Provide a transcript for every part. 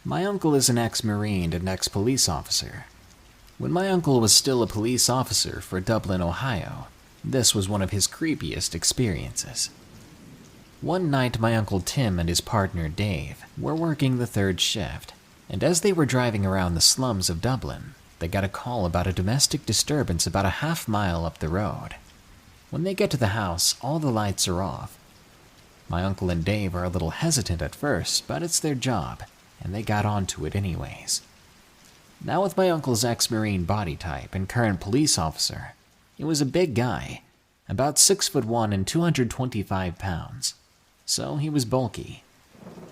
My uncle is an ex-Marine and ex-police officer. When my uncle was still a police officer for Dublin, Ohio, this was one of his creepiest experiences. One night, my Uncle Tim and his partner Dave were working the third shift, and as they were driving around the slums of Dublin, they got a call about a domestic disturbance about a half-mile up the road. When they get to the house, all the lights are off. My uncle and Dave are a little hesitant at first, but it's their job, and they got onto it anyways. Now with my uncle's ex-Marine body type and current police officer, it was a big guy, about 6'1" and 225 pounds, so he was bulky.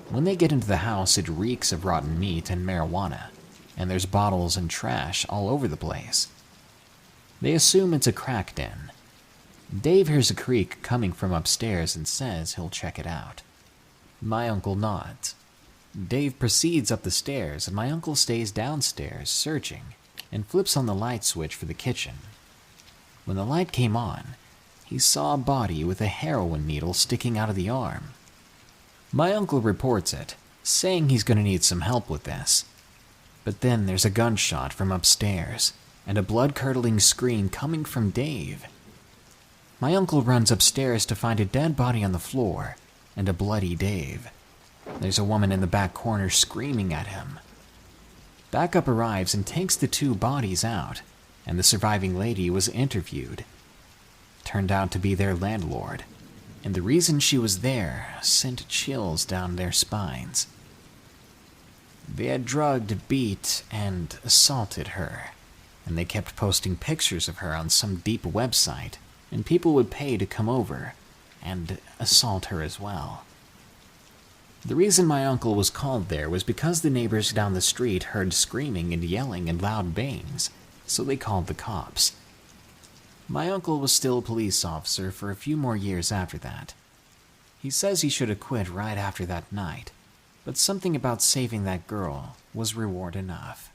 When they get into the house, it reeks of rotten meat and marijuana, and there's bottles and trash all over the place. They assume it's a crack den. Dave hears a creak coming from upstairs and says he'll check it out. My uncle nods. Dave proceeds up the stairs, and my uncle stays downstairs searching and flips on the light switch for the kitchen. When the light came on, he saw a body with a heroin needle sticking out of the arm. My uncle reports it, saying he's going to need some help with this. But then there's a gunshot from upstairs and a blood-curdling scream coming from Dave. My uncle runs upstairs to find a dead body on the floor and a bloody Dave. There's a woman in the back corner screaming at him. Backup arrives and takes the two bodies out, and the surviving lady was interviewed. Turned out to be their landlord, and the reason she was there sent chills down their spines. They had drugged, beat, and assaulted her, and they kept posting pictures of her on some deep website, and people would pay to come over and assault her as well. The reason my uncle was called there was because the neighbors down the street heard screaming and yelling and loud bangs, so they called the cops. My uncle was still a police officer for a few more years after that. He says he should have quit right after that night, but something about saving that girl was reward enough.